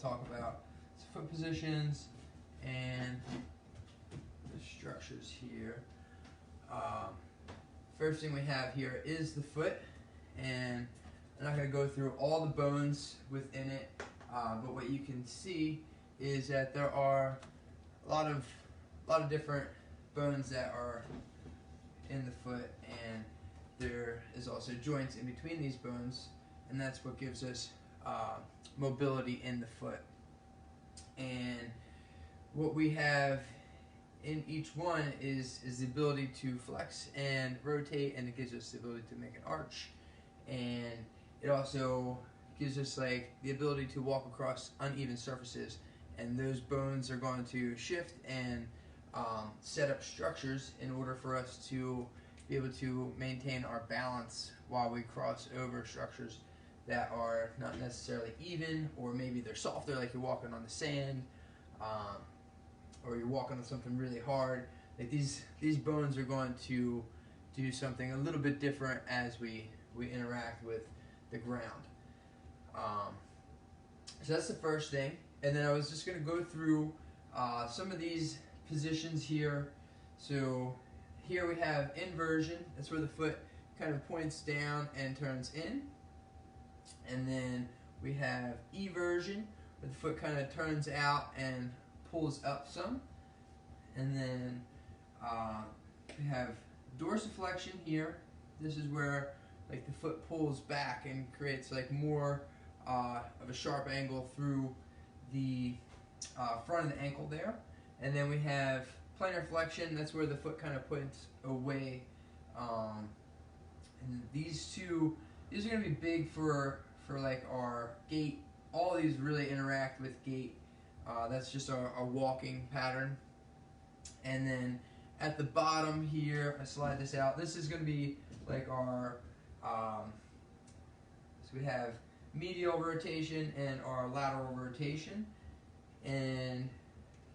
talk about foot positions and the structures here. First thing we have here is the foot, and I'm not going to go through all the bones within it, but what you can see is that there are a lot of different bones that are in the foot, and there is also joints in between these bones, and that's what gives us mobility in the foot. And what we have in each one is the ability to flex and rotate, and it gives us the ability to make an arch, and it also gives us like the ability to walk across uneven surfaces, and those bones are going to shift and set up structures in order for us to be able to maintain our balance while we cross over structures that are not necessarily even, or maybe they're softer, like you're walking on the sand, or you're walking on something really hard. Like these bones are going to do something a little bit different as we interact with the ground. So that's the first thing. And then I was just going to go through some of these positions here. So here we have inversion. That's where the foot kind of points down and turns in. And then we have eversion, where the foot kind of turns out and pulls up some. And then we have dorsiflexion here. This is where like the foot pulls back and creates like more of a sharp angle through the front of the ankle there. And then we have plantar flexion. That's where the foot kind of points away. And these are going to be big for like our gait. All these really interact with gait. That's just our walking pattern. And then at the bottom here, I slide this out. This is going to be like our, so we have medial rotation and our lateral rotation. And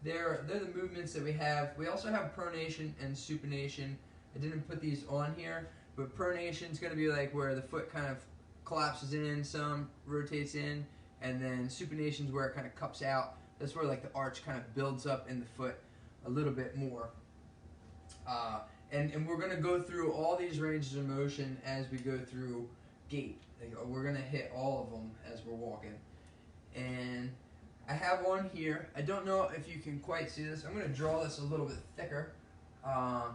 they're the movements that we have. We also have pronation and supination. I didn't put these on here, but pronation is going to be like where the foot kind of collapses in, some rotates in, and then supination is where it kind of cups out. That's where like the arch kind of builds up in the foot a little bit more. And we're going to go through all these ranges of motion as we go through gait. Like, we're going to hit all of them as we're walking. And I have one here. I don't know if you can quite see this. I'm going to draw this a little bit thicker so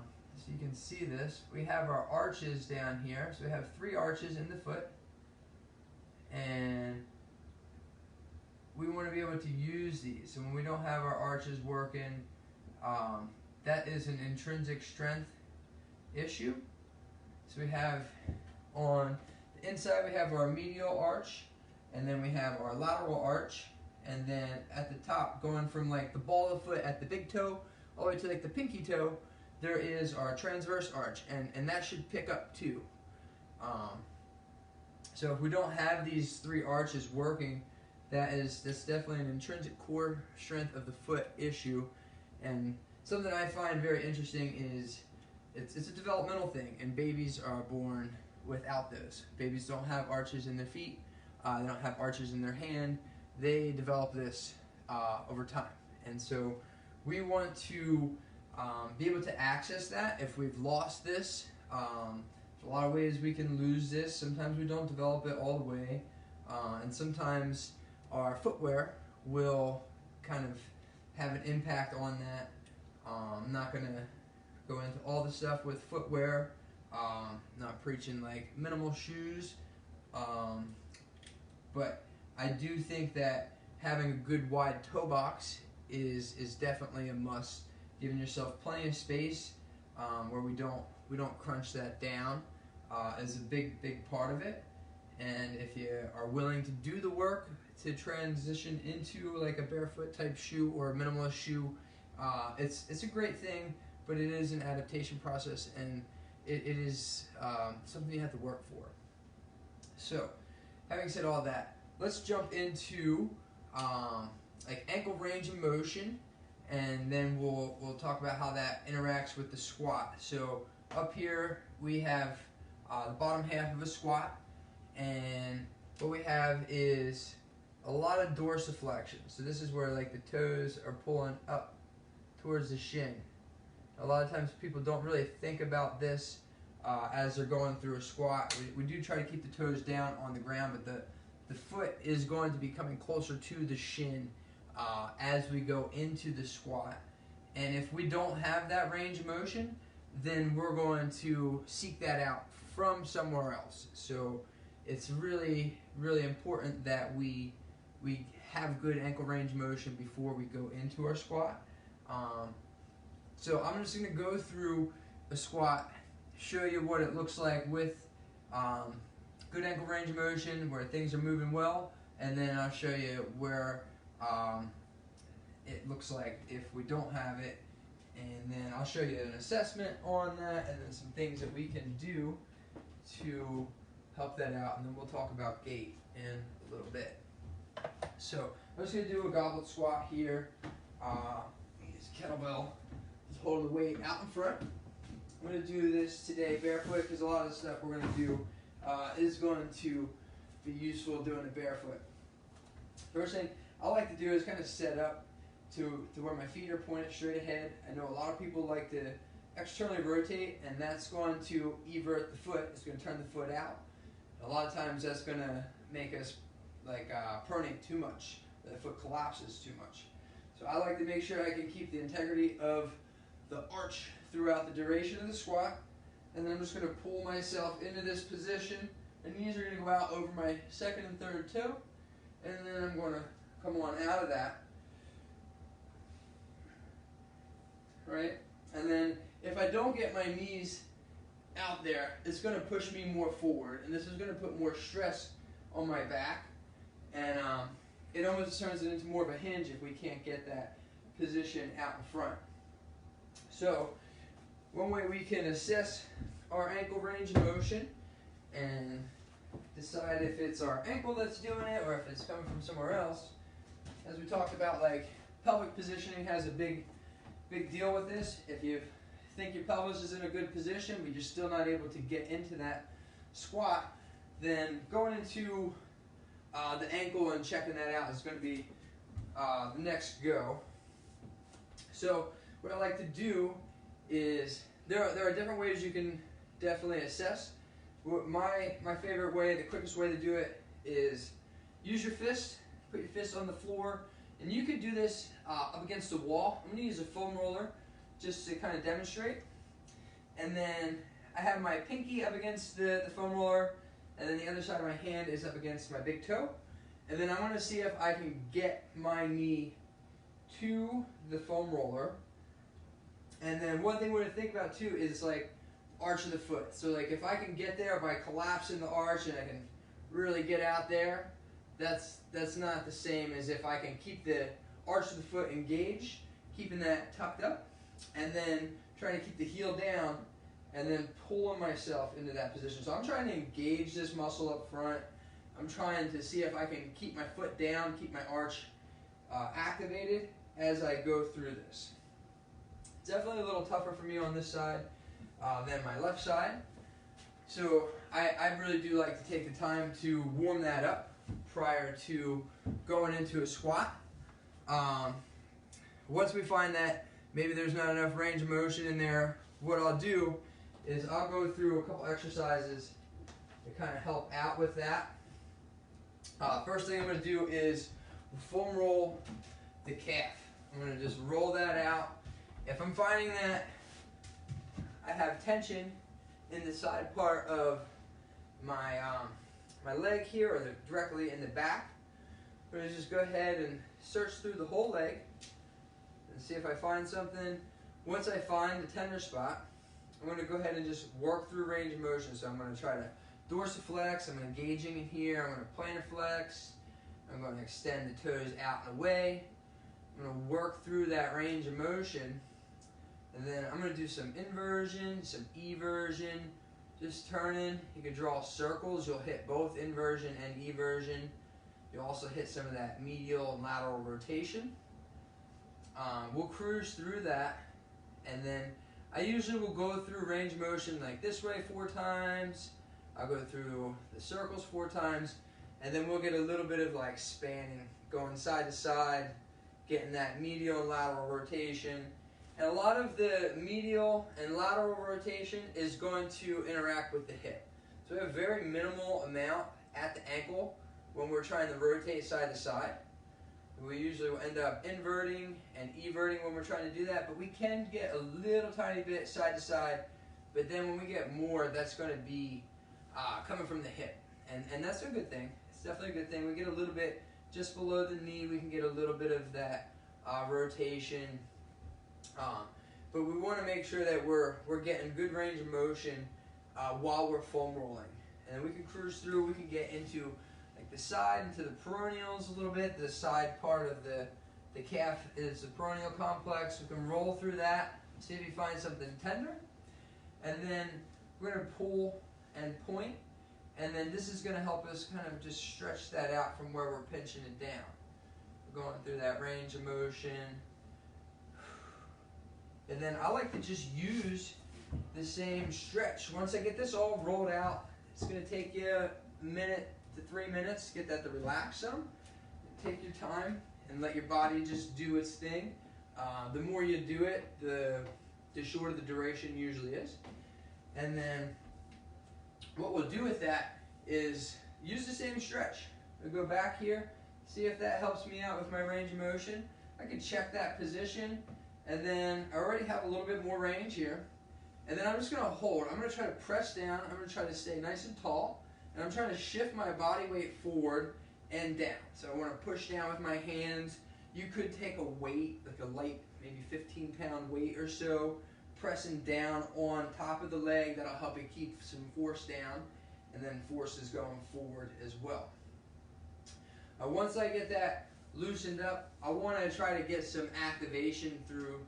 you can see this. We have our arches down here. So we have 3 arches in the foot. And we want to be able to use these. So when we don't have our arches working, that is an intrinsic strength issue. So we have on the inside, we have our medial arch, and then we have our lateral arch, and then at the top, going from like the ball of the foot at the big toe all the way to like the pinky toe, there is our transverse arch, and that should pick up too. So if we don't have these 3 arches working, that's definitely an intrinsic core strength of the foot issue. And something I find very interesting is it's a developmental thing, and babies are born without those. Babies don't have arches in their feet, they don't have arches in their hand. They develop this over time, and so we want to be able to access that if we've lost this. There's a lot of ways we can lose this. Sometimes we don't develop it all the way, and sometimes our footwear will kind of have an impact on that. I'm not going to go into all the stuff with footwear, not preaching like minimal shoes, but I do think that having a good wide toe box is definitely a must, giving yourself plenty of space where we don't crunch that down is a big part of it. And if you are willing to do the work to transition into like a barefoot type shoe or a minimalist shoe, it's a great thing, but it is an adaptation process, and it is something you have to work for. So, having said all that, let's jump into like ankle range of motion, and then we'll talk about how that interacts with the squat. So up here we have the bottom half of a squat, and what we have is a lot of dorsiflexion. So this is where like the toes are pulling up towards the shin. A lot of times people don't really think about this as they're going through a squat. We do try to keep the toes down on the ground, but the foot is going to be coming closer to the shin as we go into the squat. And if we don't have that range of motion, then we're going to seek that out from somewhere else. So it's really, really important that we have good ankle range of motion before we go into our squat. So I'm just going to go through a squat, show you what it looks like with good ankle range of motion, where things are moving well, and then I'll show you where it looks like if we don't have it, and then I'll show you an assessment on that, and then some things that we can do to help that out, and then we'll talk about gait in a little bit. So I'm just going to do a goblet squat here. Use kettlebell, just holding the weight out in front. I'm going to do this today barefoot because a lot of the stuff we're going to do is going to be useful doing it barefoot. First thing I like to do is kind of set up to where my feet are pointed straight ahead. I know a lot of people like to externally rotate, and that's going to evert the foot. It's going to turn the foot out. A lot of times that's going to make us like pronate too much. The foot collapses too much. So I like to make sure I can keep the integrity of the arch throughout the duration of the squat. And then I'm just going to pull myself into this position. The knees are going to go out over my second and third toe. And then I'm going to come on out of that. Right? And then if I don't get my knees out there, it's going to push me more forward. And this is going to put more stress on my back. And it almost turns it into more of a hinge if we can't get that position out in front. So one way we can assess our ankle range of motion and decide if it's our ankle that's doing it or if it's coming from somewhere else, as we talked about, like pelvic positioning has a big deal with this. If you think your pelvis is in a good position but you're still not able to get into that squat, then going into the ankle and checking that out is going to be the next go. So what I like to do is there are different ways you can definitely assess. My favorite way, the quickest way to do it, is use your fist. Put your fist on the floor, and you could do this up against the wall. I'm going to use a foam roller just to kind of demonstrate. And then I have my pinky up against the foam roller, and then the other side of my hand is up against my big toe. And then I want to see if I can get my knee to the foam roller. And then one thing we're going to think about too is like arch of the foot. So like if I can get there by collapsing the arch and I can really get out there, that's not the same as if I can keep the arch of the foot engaged, keeping that tucked up, and then trying to keep the heel down and then pulling myself into that position. So I'm trying to engage this muscle up front. I'm trying to see if I can keep my foot down, keep my arch activated as I go through this. It's definitely a little tougher for me on this side than my left side. So I really do like to take the time to warm that up prior to going into a squat. Once we find that maybe there's not enough range of motion in there, what I'll do is I'll go through a couple exercises to kind of help out with that. First thing I'm going to do is foam roll the calf. I'm going to just roll that out. If I'm finding that I have tension in the side part of my my leg here, or directly in the back, I'm going to just go ahead and search through the whole leg and see if I find something. Once I find the tender spot, I'm going to go ahead and just work through range of motion. So I'm going to try to dorsiflex, I'm engaging in here, I'm going to plantar flex, I'm going to extend the toes out and away. I'm going to work through that range of motion, and then I'm going to do some inversion, some eversion, just turning. You can draw circles, you'll hit both inversion and eversion. You'll also hit some of that medial and lateral rotation. We'll cruise through that, and then I usually will go through range of motion like this way 4 times. I'll go through the circles 4 times, and then we'll get a little bit of like spanning, going side to side, getting that medial and lateral rotation. And a lot of the medial and lateral rotation is going to interact with the hip. So we have very minimal amount at the ankle when we're trying to rotate side to side. We usually will end up inverting and everting when we're trying to do that, but we can get a little tiny bit side to side, but then when we get more, that's going to be coming from the hip. And that's a good thing. It's definitely a good thing. We get a little bit just below the knee, we can get a little bit of that rotation. But we want to make sure that we're getting good range of motion while we're foam rolling. And then we can cruise through, we can get into like the side, into the peroneals a little bit. The side part of the calf is the peroneal complex. We can roll through that, see if you find something tender. And then we're going to pull and point. And then this is going to help us kind of just stretch that out from where we're pinching it down. We're going through that range of motion. And then I like to just use the same stretch. Once I get this all rolled out, it's going to take you a minute to 3 minutes to get that to relax some. Take your time and let your body just do its thing. The more you do it, the shorter the duration usually is. And then what we'll do with that is use the same stretch. We'll go back here, see if that helps me out with my range of motion. I can check that position, and then I already have a little bit more range here. And then I'm just going to hold. I'm going to try to press down. I'm going to try to stay nice and tall. And I'm trying to shift my body weight forward and down. So I want to push down with my hands. You could take a weight, like a light, maybe 15-pound weight or so, pressing down on top of the leg. That'll help you keep some force down. And then force is going forward as well. Once I get that loosened up, I want to try to get some activation through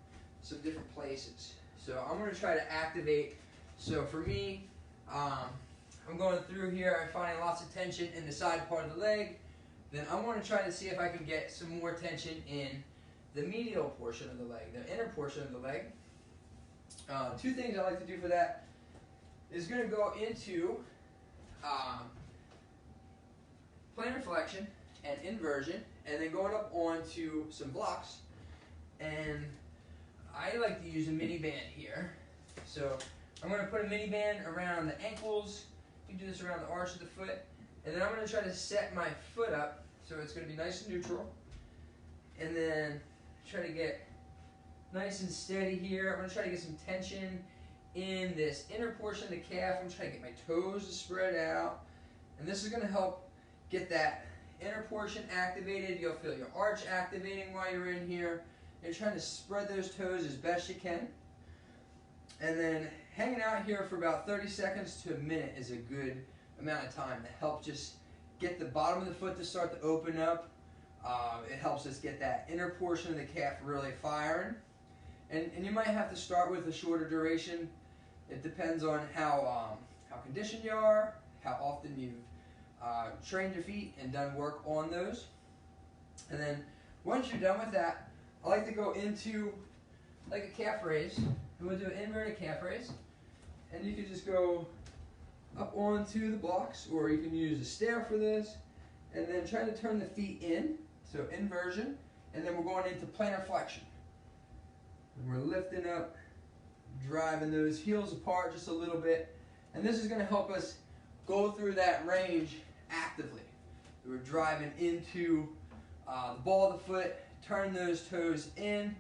some different places. So I'm going to try to activate. So for me, I'm going through here. I'm finding lots of tension in the side part of the leg. Then I want to try to see if I can get some more tension in the medial portion of the leg, the inner portion of the leg. Two things I like to do for that is going to go into plantar flexion and inversion, and then going up onto some blocks. And I like to use a mini band here. So I'm going to put a mini band around the ankles. You can do this around the arch of the foot. And then I'm going to try to set my foot up so it's going to be nice and neutral. And then try to get nice and steady here. I'm going to try to get some tension in this inner portion of the calf. I'm trying to get my toes to spread out. And this is going to help get that inner portion activated. You'll feel your arch activating while you're in here. You're trying to spread those toes as best you can. And then hanging out here for about 30 seconds to a minute is a good amount of time to help just get the bottom of the foot to start to open up. It helps us get that inner portion of the calf really firing. And you might have to start with a shorter duration. It depends on how conditioned you are, how often you've trained your feet and done work on those. And then once you're done with that, I like to go into like a calf raise. And we'll do an inverted calf raise. And you can just go up onto the blocks, or you can use a stair for this. And then try to turn the feet in, so inversion. And then we're going into plantar flexion. And we're lifting up, driving those heels apart just a little bit. And this is going to help us go through that range actively. We're driving into the ball of the foot, turn those toes in,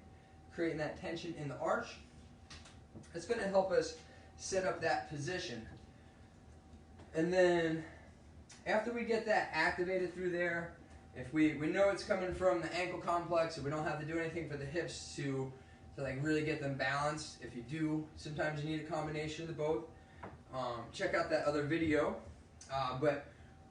creating that tension in the arch. It's going to help us set up that position. And then after we get that activated through there, if we know it's coming from the ankle complex, and we don't have to do anything for the hips to like really get them balanced. If you do, sometimes you need a combination of the both. Check out that other video. But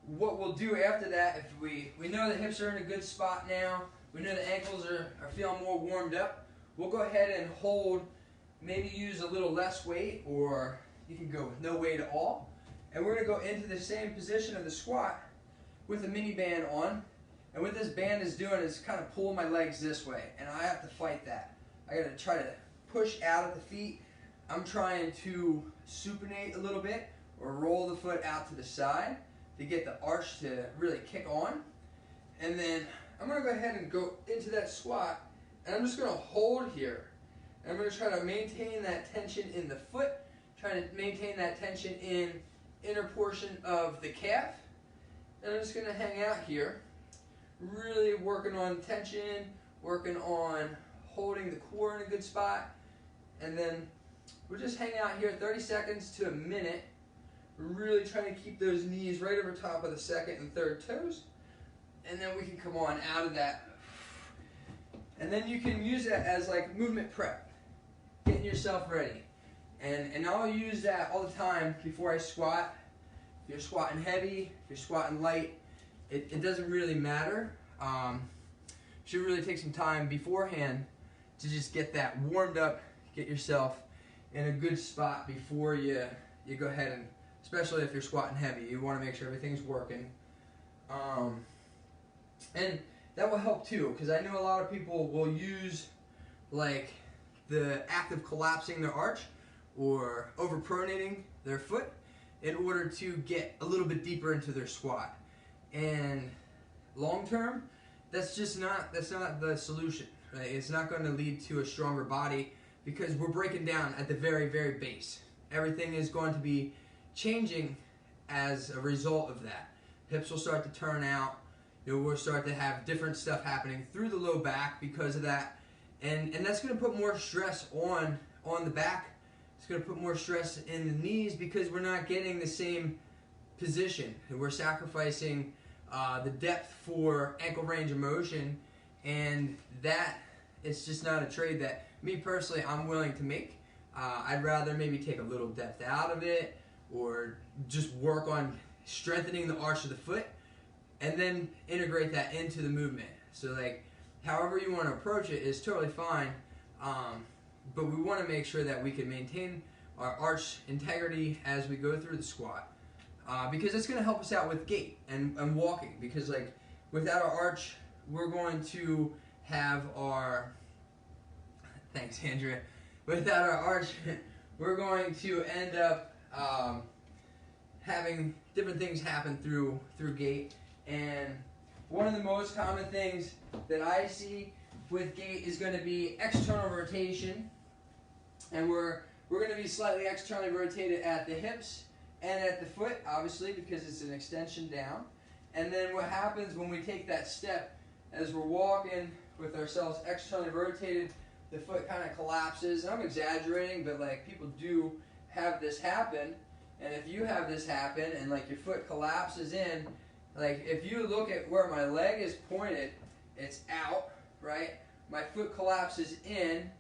what we'll do after that, if we know the hips are in a good spot now, we know the ankles are feeling more warmed up, we'll go ahead and hold, maybe use a little less weight, or you can go with no weight at all. And we're going to go into the same position of the squat with a mini band on. And what this band is doing is kind of pulling my legs this way, and I have to fight that. I got to try to push out of the feet. I'm trying to supinate a little bit, or roll the foot out to the side. to get the arch to really kick on. And then I'm going to go ahead and go into that squat, and I'm just going to hold here. And I'm going to try to maintain that tension in the foot, trying to maintain that tension in inner portion of the calf. And I'm just going to hang out here, really working on tension, working on holding the core in a good spot. And then we'll just hang out here 30 seconds to a minute, really trying to keep those knees right over top of the second and third toes. And then we can come on out of that. And then you can use that as like movement prep, getting yourself ready. And I'll use that all the time before I squat. If you're squatting heavy, if you're squatting light, it doesn't really matter. You should really take some time beforehand to just get that warmed up, get yourself in a good spot before you go ahead and, especially if you're squatting heavy, you want to make sure everything's working. And that will help too, because I know a lot of people will use like the act of collapsing their arch or overpronating their foot in order to get a little bit deeper into their squat. And long term, that's not the solution, right? It's not going to lead to a stronger body because we're breaking down at the very, very base. Everything is going to be changing as a result of that. Hips will start to turn out. We'll start to have different stuff happening through the low back because of that. And that's going to put more stress on the back. It's going to put more stress in the knees because we're not getting the same position. We're sacrificing the depth for ankle range of motion, and that is just not a trade that me personally I'm willing to make. I'd rather maybe take a little depth out of it or just work on strengthening the arch of the foot and then integrate that into the movement. So like however you want to approach it is totally fine, but we want to make sure that we can maintain our arch integrity as we go through the squat, because it's going to help us out with gait and walking, because like without our arch we're going to have our, thanks Andrea, without our arch we're going to end up having different things happen through gait. And one of the most common things that I see with gait is going to be external rotation, and we're going to be slightly externally rotated at the hips and at the foot, obviously, because it's an extension down. And then what happens when we take that step, as we're walking with ourselves externally rotated, the foot kind of collapses. And I'm exaggerating, but like people do have this happen. And if you have this happen and like your foot collapses in, like if you look at where my leg is pointed, it's out, right? My foot collapses in,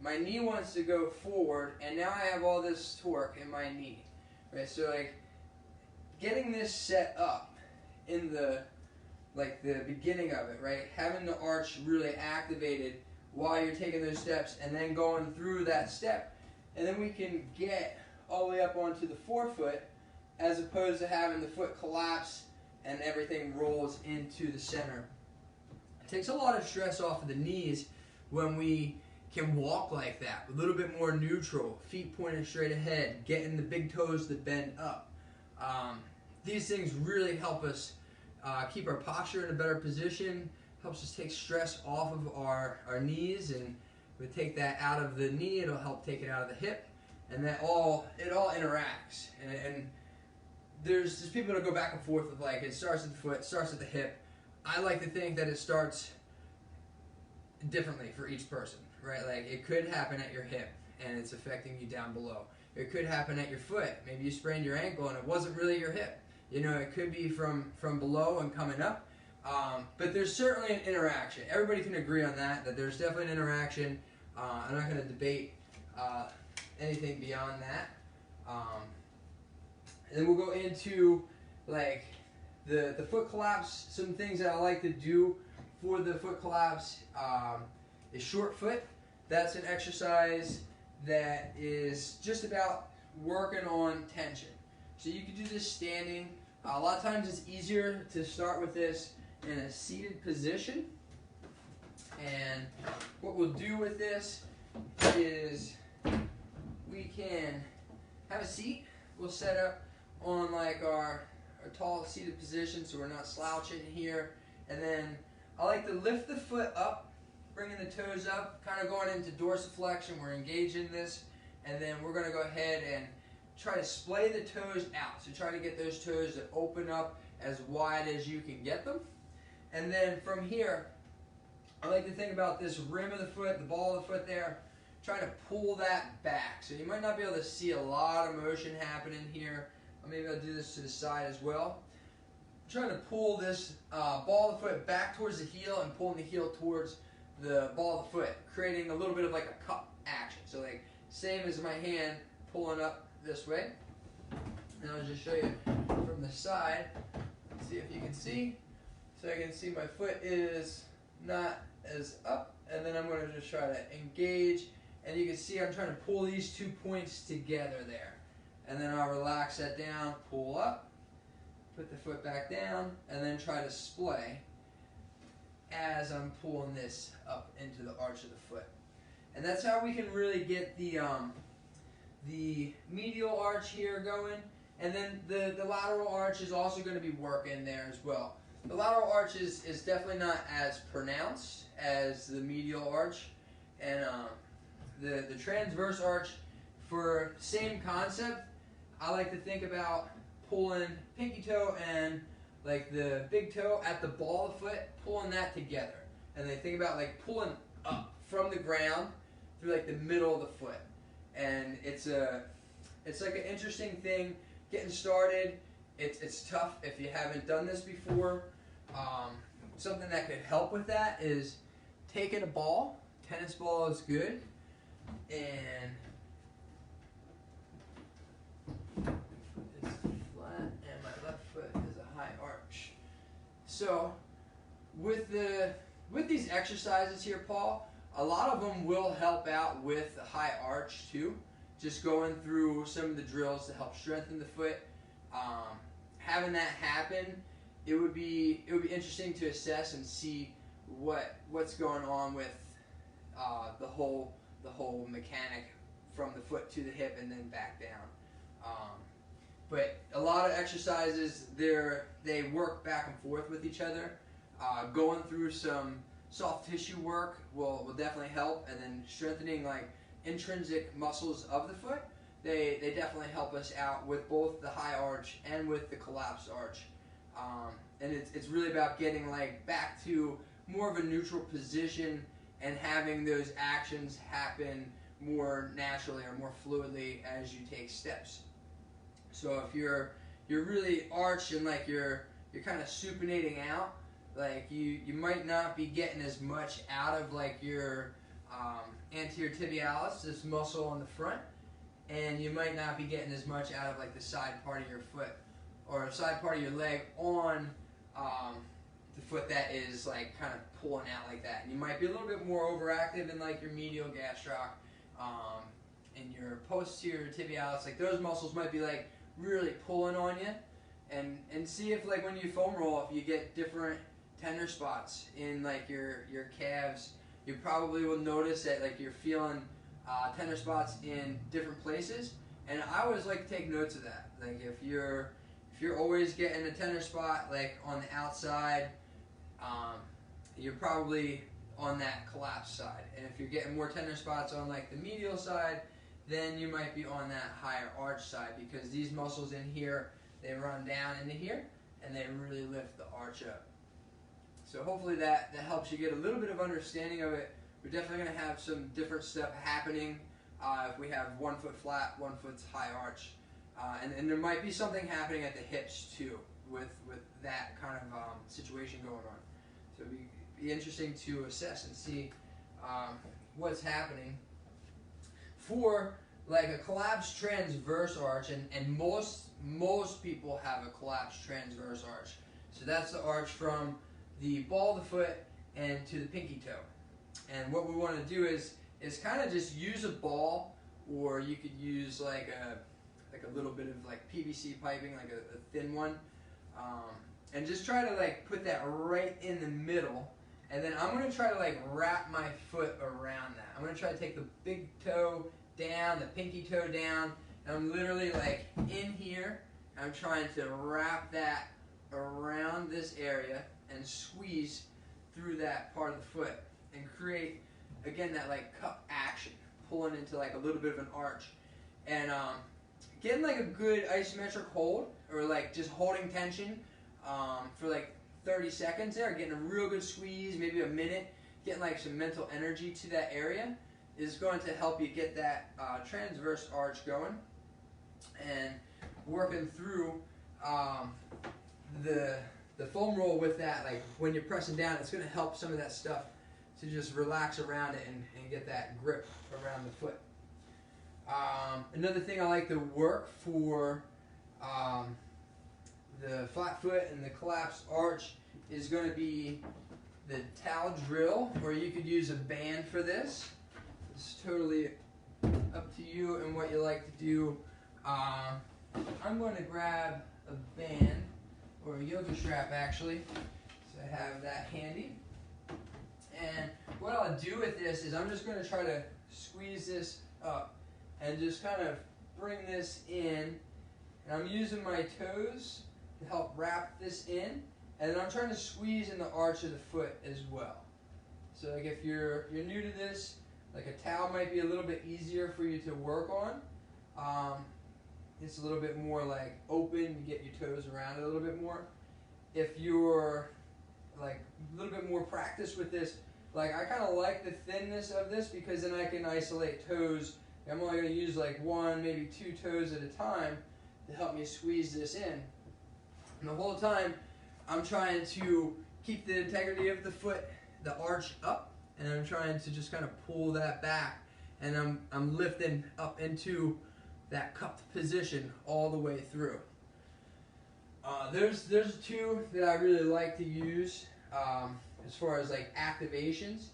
my knee wants to go forward, and now I have all this torque in my knee, right? So like getting this set up in the beginning of it, right? Having the arch really activated while you're taking those steps and then going through that step, and then we can get all the way up onto the forefoot as opposed to having the foot collapse and everything rolls into the center. It takes a lot of stress off of the knees when we can walk like that, a little bit more neutral, feet pointed straight ahead, getting the big toes to bend up. These things really help us keep our posture in a better position, helps us take stress off of our knees, and we take that out of the knee, it'll help take it out of the hip, and it all interacts. And there's people that go back and forth with like it starts at the foot, starts at the hip. I like to think that it starts differently for each person, right? Like it could happen at your hip and it's affecting you down below. It could happen at your foot. Maybe you sprained your ankle and it wasn't really your hip. It could be from below and coming up. But there's certainly an interaction. Everybody can agree on that there's definitely an interaction. I'm not going to debate anything beyond that. And then we'll go into like the foot collapse. Some things that I like to do for the foot collapse is short foot. That's an exercise that is just about working on tension. So you can do this standing. A lot of times it's easier to start with this in a seated position. And what we'll do with this is we can have a seat. We'll set up on like our tall seated position so we're not slouching here. And then I like to lift the foot up, bringing the toes up, kind of going into dorsiflexion. We're engaging this, and then we're going to go ahead and try to splay the toes out. So try to get those toes to open up as wide as you can get them. And then from here, I like to think about this rim of the foot, the ball of the foot there, trying to pull that back. So you might not be able to see a lot of motion happening here. Maybe I'll do this to the side as well. I'm trying to pull this ball of the foot back towards the heel and pulling the heel towards the ball of the foot, creating a little bit of like a cup action. So like same as my hand pulling up this way. And I'll just show you from the side. See if you can see. So I can see my foot is not as up, and then I'm going to just try to engage, and you can see I'm trying to pull these 2 points together there. And then I'll relax that down, pull up, put the foot back down, and then try to splay as I'm pulling this up into the arch of the foot. And that's how we can really get the medial arch here going. And then the lateral arch is also going to be working there as well. The lateral arch is definitely not as pronounced as the medial arch. And the transverse arch, for same concept, I like to think about pulling pinky toe and like the big toe at the ball of the foot, pulling that together. And they think about like pulling up from the ground through like the middle of the foot. And it's like an interesting thing getting started. It's tough if you haven't done this before. Something that could help with that is taking a ball. Tennis ball is good. And it's flat, and my left foot is a high arch. So with these exercises here, Paul, a lot of them will help out with the high arch too. Just going through some of the drills to help strengthen the foot. Having that happen, it would be interesting to assess and see what's going on with the whole mechanic from the foot to the hip and then back down. But a lot of exercises they work back and forth with each other. Going through some soft tissue work will definitely help, and then strengthening like intrinsic muscles of the foot, they definitely help us out with both the high arch and with the collapsed arch. And it's really about getting like back to more of a neutral position and having those actions happen more naturally or more fluidly as you take steps. So if you're really arched and like you're kind of supinating out, like you might not be getting as much out of like your anterior tibialis, this muscle on the front, and you might not be getting as much out of like the side part of your foot or a side part of your leg on the foot that is like kind of pulling out like that. And you might be a little bit more overactive in like your medial gastroc and your posterior tibialis. Like those muscles might be like really pulling on you. And see if like when you foam roll, if you get different tender spots in like your calves. You probably will notice that like you're feeling tender spots in different places. And I always like to take notes of that. Like if you're always getting a tender spot like on the outside, you're probably on that collapsed side. And if you're getting more tender spots on like the medial side, then you might be on that higher arch side, because these muscles in here, they run down into here and they really lift the arch up. So hopefully that helps you get a little bit of understanding of it. We're definitely going to have some different stuff happening if we have 1 foot flat, 1 foot's high arch. And there might be something happening at the hips too with that kind of situation going on. So it'd be interesting to assess and see what's happening. For like a collapsed transverse arch, and most people have a collapsed transverse arch. So that's the arch from the ball of the foot and to the pinky toe. And what we want to do is kind of just use a ball, or you could use like a little bit of like PVC piping, like a thin one, and just try to like put that right in the middle. And then I'm going to try to like wrap my foot around that. I'm going to try to take the big toe down, the pinky toe down, and I'm literally like in here, I'm trying to wrap that around this area and squeeze through that part of the foot and create, again, that like cup action, pulling into like a little bit of an arch. And getting like a good isometric hold, or like just holding tension for like 30 seconds there, getting a real good squeeze, maybe a minute, getting like some mental energy to that area is going to help you get that transverse arch going. And working through the foam roll with that, like when you're pressing down, it's going to help some of that stuff to just relax around it and get that grip around the foot. Another thing I like to work for the flat foot and the collapsed arch is going to be the towel drill, or you could use a band for this. It's totally up to you and what you like to do. I'm going to grab a band, or a yoga strap actually, so I have that handy. And what I'll do with this is I'm just going to try to squeeze this up and just kind of bring this in. And I'm using my toes to help wrap this in, and then I'm trying to squeeze in the arch of the foot as well. So like if you're new to this, like a towel might be a little bit easier for you to work on. It's a little bit more like open, you get your toes around it a little bit more. If you're like a little bit more practice with this, like I kind of like the thinness of this because then I can isolate toes. I'm only going to use like one, maybe two toes at a time to help me squeeze this in. And the whole time I'm trying to keep the integrity of the foot, the arch up, and I'm trying to just kind of pull that back, and I'm lifting up into that cupped position all the way through. There's two that I really like to use as far as like activations,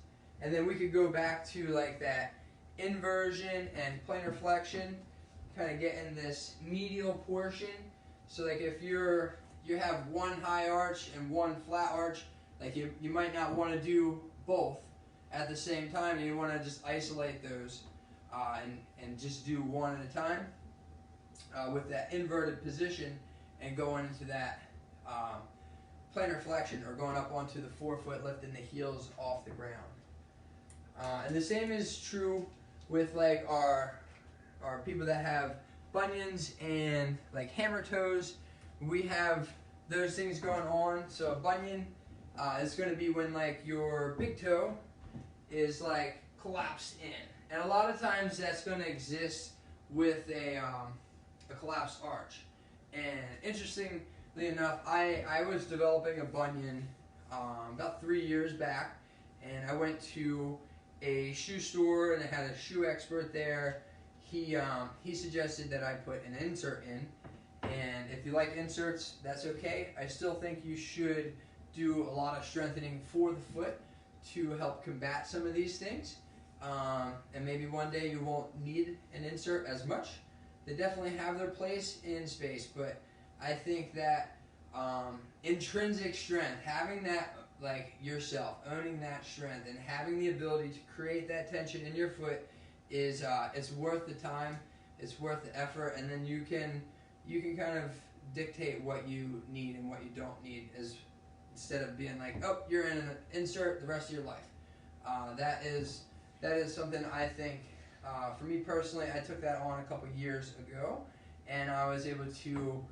and then we could go back to like that inversion and plantar flexion, kind of getting this medial portion. So like if you have one high arch and one flat arch, like you might not want to do both at the same time, and you want to just isolate those and just do one at a time with that inverted position and going into that plantar flexion, or going up onto the forefoot, lifting the heels off the ground. And the same is true with like our people that have bunions and like hammer toes. We have those things going on. So a bunion is going to be when like your big toe is like collapsed in, and a lot of times that's going to exist with a collapsed arch. And interestingly enough, I was developing a bunion about 3 years back, and I went to a shoe store and I had a shoe expert there. He suggested that I put an insert in, and if you like inserts, that's okay. I still think you should do a lot of strengthening for the foot to help combat some of these things, and maybe one day you won't need an insert as much. They definitely have their place in space, but I think that intrinsic strength, having that, like yourself, owning that strength and having the ability to create that tension in your foot is it's worth the time, it's worth the effort, and then you can kind of dictate what you need and what you don't need, instead of being like, oh, you're in an insert the rest of your life. That is something I think, for me personally, I took that on a couple years ago, and I was able to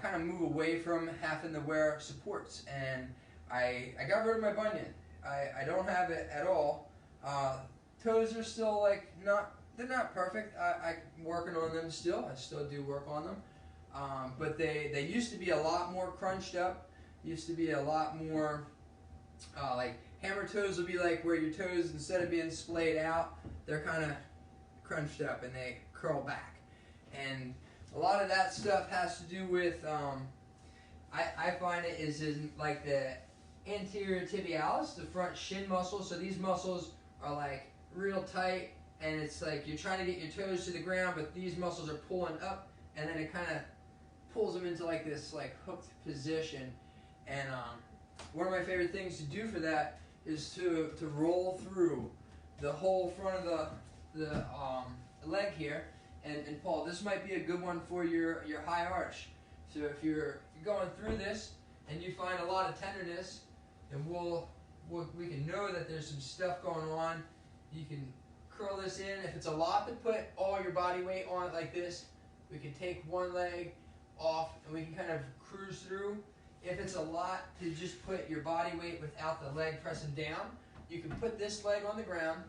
kind of move away from having to wear supports, and I got rid of my bunion. I don't have it at all. Toes are still like they're not perfect. I'm working on them still. I still do work on them, but they used to be a lot more crunched up. Used to be a lot more like hammer toes would be like where your toes, instead of being splayed out, they're kind of crunched up and they curl back. And a lot of that stuff has to do with I find it is in like the anterior tibialis, the front shin muscle. So these muscles are like real tight, and it's like you're trying to get your toes to the ground, but these muscles are pulling up, and then it kind of pulls them into like this like hooked position. And one of my favorite things to do for that is to roll through the whole front of the leg here. And Paul, this might be a good one for your high arch. So if you're going through this and you find a lot of tenderness, then we can know that there's some stuff going on. You can curl this in. If it's a lot to put all your body weight on it like this, we can take one leg off and we can kind of cruise through. If it's a lot to just put your body weight without the leg pressing down, you can put this leg on the ground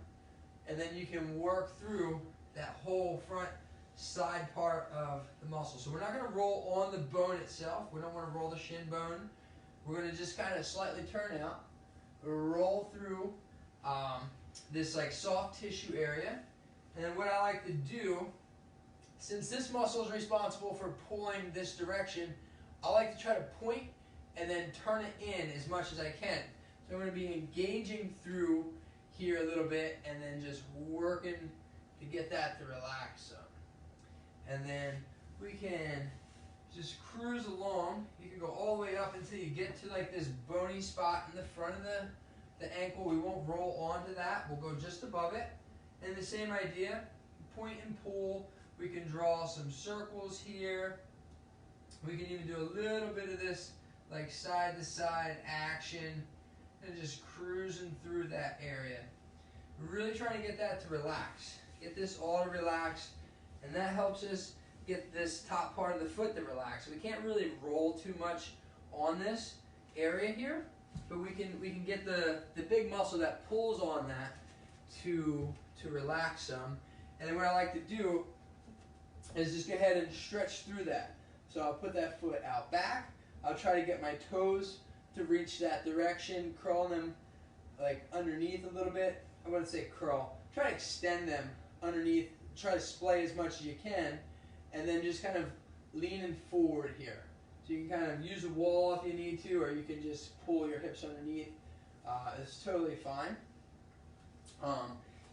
and then you can work through that whole front side part of the muscle. So we're not going to roll on the bone itself. We don't want to roll the shin bone. We're going to just kind of slightly turn out, roll through this like soft tissue area. And then what I like to do, since this muscle is responsible for pulling this direction, I like to try to point and then turn it in as much as I can. So I'm going to be engaging through here a little bit and then just working to get that to relax some. And then we can just cruise along. You can go all the way up until you get to like this bony spot in the front of the ankle. We won't roll onto that. We'll go just above it. And the same idea, point and pull. We can draw some circles here. We can even do a little bit of this like side to side action and just cruising through that area. We're really trying to get that to relax. Get this all to relax, and that helps us get this top part of the foot to relax. We can't really roll too much on this area here, but we can get the big muscle that pulls on that to relax some. And then what I like to do is just go ahead and stretch through that. So I'll put that foot out back. I'll try to get my toes to reach that direction, curl them like underneath a little bit. I wouldn't say curl. Try to extend them underneath. Try to splay as much as you can, and then just kind of leaning forward here. So you can kind of use a wall if you need to, or you can just pull your hips underneath. It's totally fine.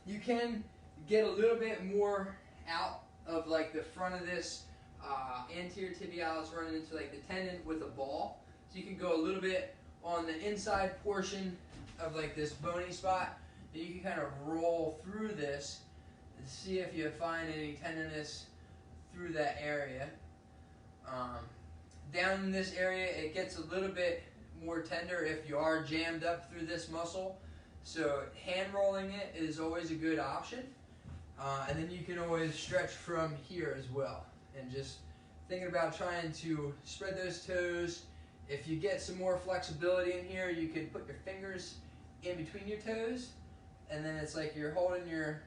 You can get a little bit more out of like the front of this anterior tibialis running into like the tendon with a ball. So you can go a little bit on the inside portion of like this bony spot, and you can kind of roll through this and see if you find any tenderness through that area. Down in this area, it gets a little bit more tender if you are jammed up through this muscle. So hand rolling it is always a good option. And then you can always stretch from here as well. And just thinking about trying to spread those toes. If you get some more flexibility in here, you could put your fingers in between your toes. And then it's like you're holding your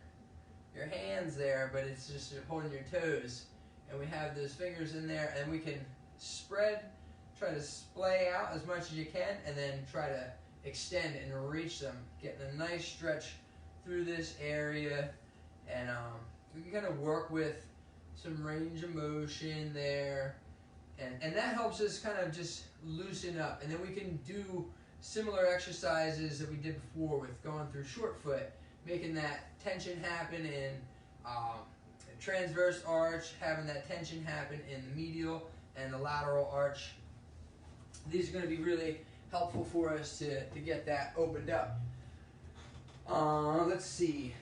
hands there, but it's just you're holding your toes. And we have those fingers in there, and we can spread, try to splay out as much as you can, and then try to extend and reach them, getting a nice stretch through this area. And we can kind of work with some range of motion there, and that helps us kind of just loosen up. And then we can do similar exercises that we did before with going through short foot, making that tension happen in transverse arch, having that tension happen in the medial and the lateral arch. These are going to be really helpful for us to get that opened up. Let's see.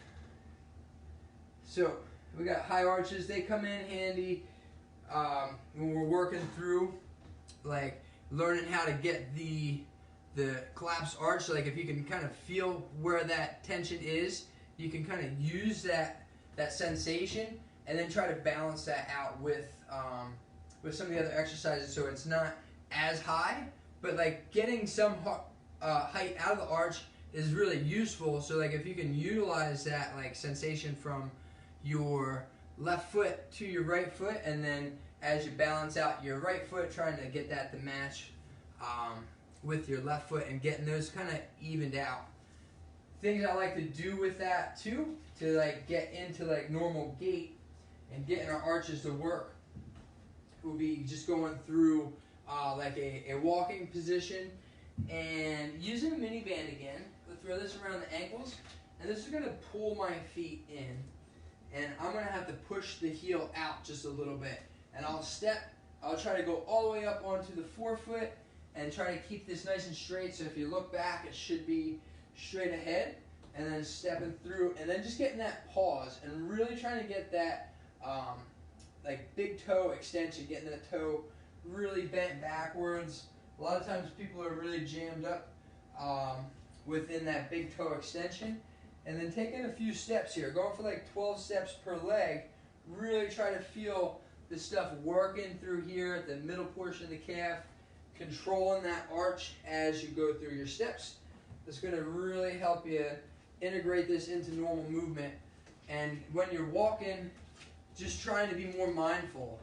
So we got high arches. They come in handy when we're working through, like learning how to get the collapsed arch. So like if you can kind of feel where that tension is, you can kind of use that sensation and then try to balance that out with some of the other exercises, so it's not as high, but like getting some height out of the arch is really useful. So like if you can utilize that like sensation from your left foot to your right foot, and then as you balance out your right foot, trying to get that to match with your left foot and getting those kind of evened out. Things I like to do with that too, to like get into like normal gait and getting our arches to work, will be just going through like a walking position and using a mini band again. We'll throw this around the ankles, and this is going to pull my feet in, and I'm going to have to push the heel out just a little bit, and I'll try to go all the way up onto the forefoot and try to keep this nice and straight. So if you look back, it should be straight ahead, and then stepping through, and then just getting that pause and really trying to get that like big toe extension, getting that toe really bent backwards. A lot of times people are really jammed up within that big toe extension. And then taking a few steps here, going for like 12 steps per leg, really try to feel the stuff working through here at the middle portion of the calf, controlling that arch as you go through your steps. That's going to really help you integrate this into normal movement. And when you're walking, just trying to be more mindful